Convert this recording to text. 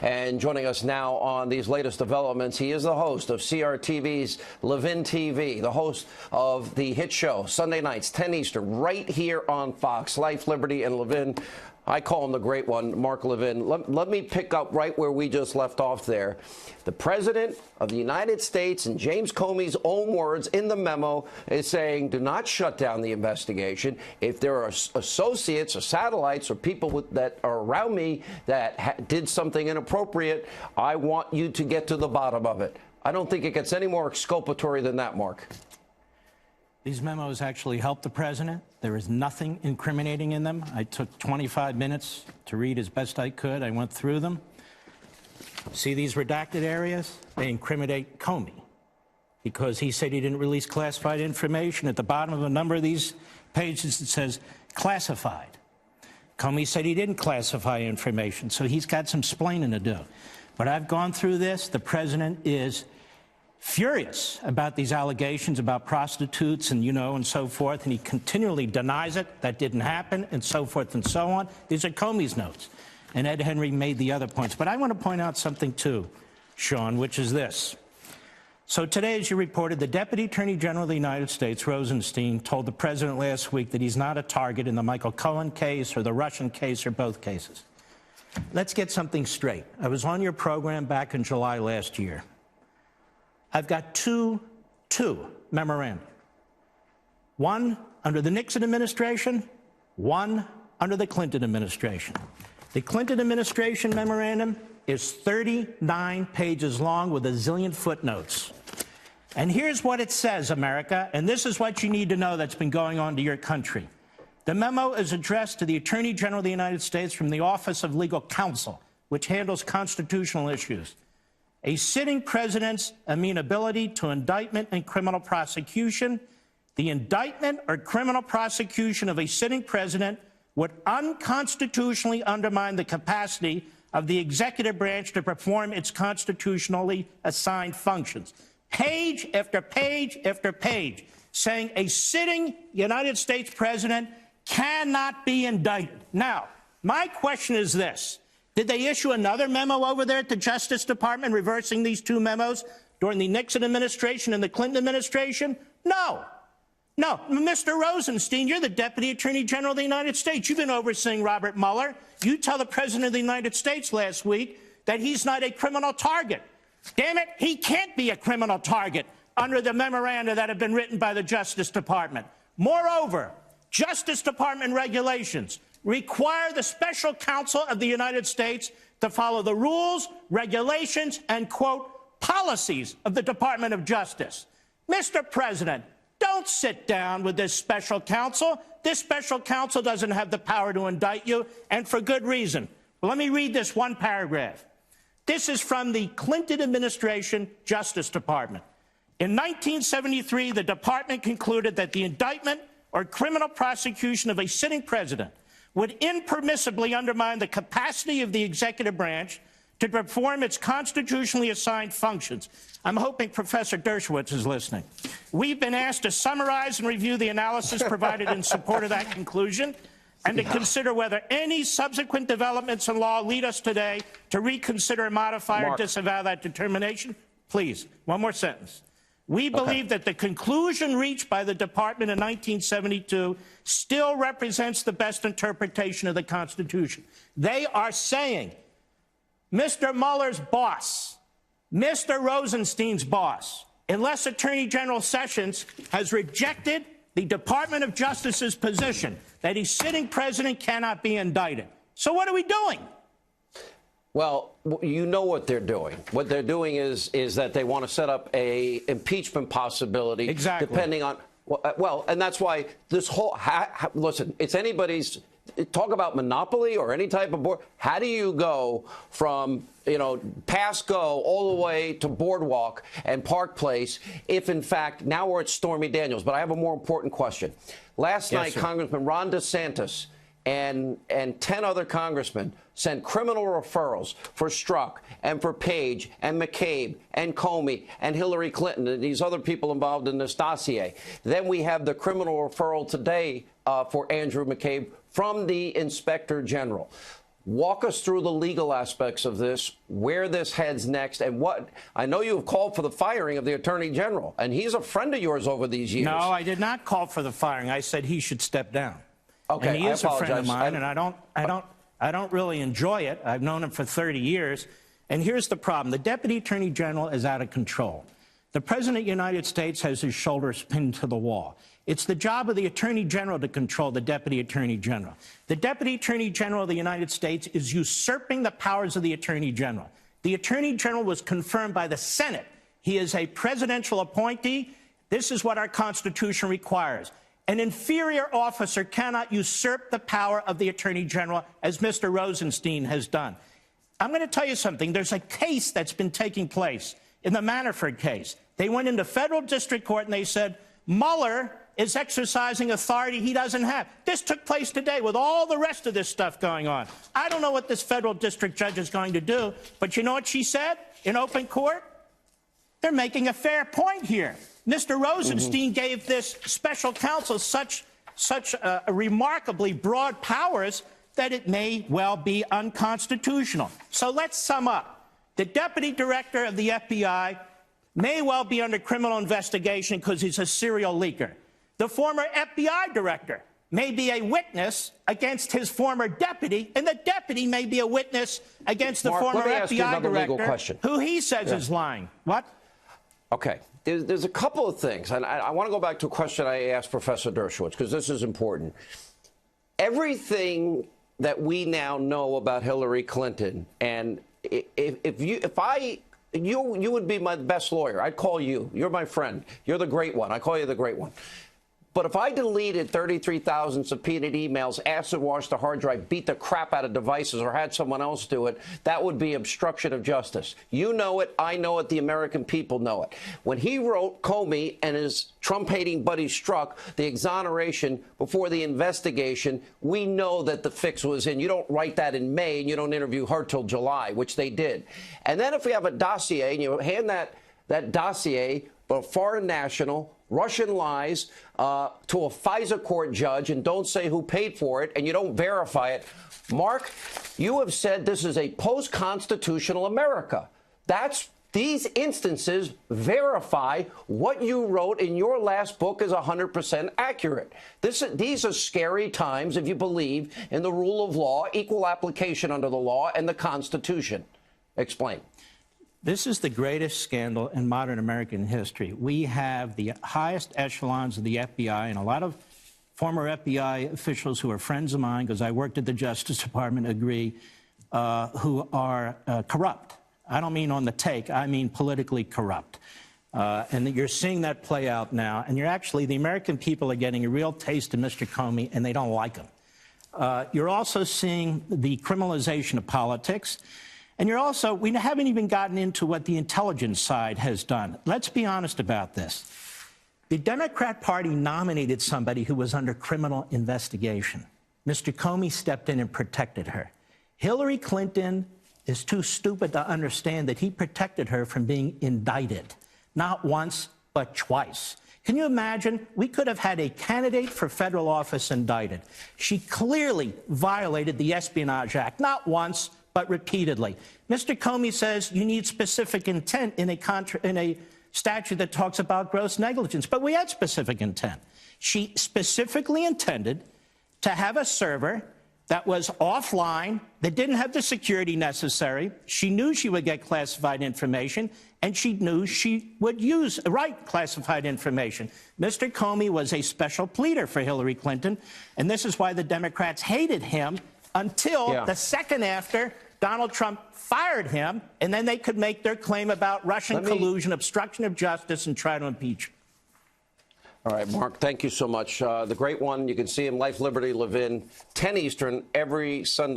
And joining us now on these latest developments, he is the host of CRTV's Levin TV, the host of the hit show Sunday nights, 10 Eastern, right here on Fox, Life, Liberty, and Levin. I call him the great one, Mark Levin. Let me pick up right where we just left off there. The President of the United States, in James Comey's own words in the memo, is saying, do not shut down the investigation. If there are associates or satellites or people that are around me that did something inappropriate, I want you to get to the bottom of it. I don't think it gets any more exculpatory than that, Mark. These memos actually help the president. There is nothing incriminating in them. I took 25 minutes to read as best I could. I went through them. See these redacted areas? They incriminate Comey because he said he didn't release classified information. At the bottom of a number of these pages, it says classified. Comey said he didn't classify information, so he's got some splaining to do. But I've gone through this. The president is furious about these allegations about prostitutes and, and so forth, and he continually denies it. That didn't happen, and so forth and so on. These are Comey's notes. And Ed Henry made the other points. But I want to point out something, too, Sean, which is this. So today, as you reported, the Deputy Attorney General of the United States, Rosenstein, told the president last week that he's not a target in the Michael Cohen case or the Russian case or both cases. Let's get something straight. I was on your program back in July last year. I've got two memoranda. One under the Nixon administration, one under the Clinton administration. The Clinton administration memorandum is 39 pages long with a zillion footnotes. And here's what it says, America, and this is what you need to know that's been going on to your country. The memo is addressed to the Attorney General of the United States from the Office of Legal Counsel, which handles constitutional issues. A sitting president's amenability to indictment and criminal prosecution. The indictment or criminal prosecution of a sitting president would unconstitutionally undermine the capacity of the executive branch to perform its constitutionally assigned functions. Page after page after page saying a sitting United States president cannot be indicted. Now, my question is this. Did they issue another memo over there at the Justice Department reversing these two memos during the Nixon administration and the Clinton administration? No. No. Mr. Rosenstein, you're the Deputy Attorney General of the United States. You've been overseeing Robert Mueller. You tell the President of the United States last week that he's not a criminal target. Damn it, he can't be a criminal target under the memoranda that have been written by the Justice Department. Moreover, Justice Department regulations require the special counsel of the United States to follow the rules, regulations, and, quote, policies of the Department of Justice. Mr. President, don't sit down with this special counsel. This special counsel doesn't have the power to indict you, and for good reason. Well, let me read this one paragraph. This is from the Clinton administration Justice Department. In 1973, the department concluded that the indictment or criminal prosecution of a sitting president would impermissibly undermine the capacity of the executive branch to perform its constitutionally assigned functions. I'm hoping Professor Dershowitz is listening. We've been asked to summarize and review the analysis provided in support of that conclusion and to consider whether any subsequent developments in law lead us today to reconsider, modify, or disavow that determination. Please, one more sentence. We believe that the conclusion reached by the department in 1972 still represents the best interpretation of the Constitution. They are saying Mr. Mueller's boss, Mr. Rosenstein's boss, unless Attorney General Sessions has rejected the Department of Justice's position that a sitting president cannot be indicted. So what are we doing? Well, you know what they're doing. What they're doing is that they want to set up a impeachment possibility. Exactly. Depending on, well, and that's why this whole, listen, it's anybody's, talk about monopoly or any type of board. How do you go from, Pass Go all the way to Boardwalk and Park Place if, in fact, now we're at Stormy Daniels? But I have a more important question. Last night, sir. Congressman Ron DeSantis and 10 other congressmen sent criminal referrals for Strzok and for Page and McCabe and Comey and Hillary Clinton and these other people involved in this dossier. Then we have the criminal referral today for Andrew McCabe from the Inspector General. Walk us through the legal aspects of this, where this heads next, and what. I know you've called for the firing of the Attorney General, and he's a friend of yours over these years. No, I did not call for the firing. I said he should step down. Okay, and he is a friend of mine, and I don't really enjoy it. I've known him for 30 years. And here's the problem. The Deputy Attorney General is out of control. The President of the United States has his shoulders pinned to the wall. It's the job of the Attorney General to control the Deputy Attorney General. The Deputy Attorney General of the United States is usurping the powers of the Attorney General. The Attorney General was confirmed by the Senate. He is a presidential appointee. This is what our Constitution requires. An inferior officer cannot usurp the power of the Attorney General, as Mr. Rosenstein has done. I'm going to tell you something. There's a case that's been taking place in the Manafort case. They went into federal district court and they said, Mueller is exercising authority he doesn't have. This took place today with all the rest of this stuff going on. I don't know what this federal district judge is going to do, but you know what she said in open court? They're making a fair point here. Mr. Rosenstein gave this special counsel such remarkably broad powers that it may well be unconstitutional. So let's sum up. The deputy director of the FBI may well be under criminal investigation because he's a serial leaker. The former FBI director may be a witness against his former deputy, and the deputy may be a witness against the former FBI director, who he says is lying. What? Okay. There's a couple of things, and I want to go back to a question I asked Professor Dershowitz, because this is important. Everything that we now know about Hillary Clinton, and you would be my best lawyer. I'd call you. You're my friend. You're the great one. I call you the great one. But if I deleted 33,000 subpoenaed emails, acid washed the hard drive, beat the crap out of devices, or had someone else do it, that would be obstruction of justice. You know it. I know it. The American people know it. When he wrote Comey and his Trump-hating buddy Strzok the exoneration before the investigation, we know that the fix was in. You don't write that in May and you don't interview her till July, which they did. And then if we have a dossier and you hand that dossier, a foreign national, Russian lies to a FISA court judge and don't say who paid for it, and you don't verify it. Mark, you have said this is a post-constitutional America. These instances verify what you wrote in your last book is 100% accurate. These are scary times if you believe in the rule of law, equal application under the law, and the Constitution. Explain. This is the greatest scandal in modern American history. We have the highest echelons of the FBI and a lot of former FBI officials who are friends of mine, because I worked at the Justice Department, agree, who are corrupt. I don't mean on the take. I mean politically corrupt. And you're seeing that play out now. And the American people are getting a real taste of Mr. Comey, and they don't like him. You're also seeing the criminalization of politics. And we haven't even gotten into what the intelligence side has done. Let's be honest about this. The Democrat Party nominated somebody who was under criminal investigation. Mr. Comey stepped in and protected her. Hillary Clinton is too stupid to understand that he protected her from being indicted, not once, but twice. Can you imagine? We could have had a candidate for federal office indicted. She clearly violated the Espionage Act, not once, but repeatedly. Mr. Comey says you need specific intent in a statute that talks about gross negligence. But we had specific intent. She specifically intended to have a server that was offline, that didn't have the security necessary. She knew she would get classified information, and she knew she would write classified information. Mr. Comey was a special pleader for Hillary Clinton, and this is why the Democrats hated him until the second after Donald Trump fired him, and then they could make their claim about Russian collusion, obstruction of justice, and try to impeach him. All right, Mark, thank you so much. The great one, you can see him, Life, Liberty, Levin, 10 Eastern, every Sunday.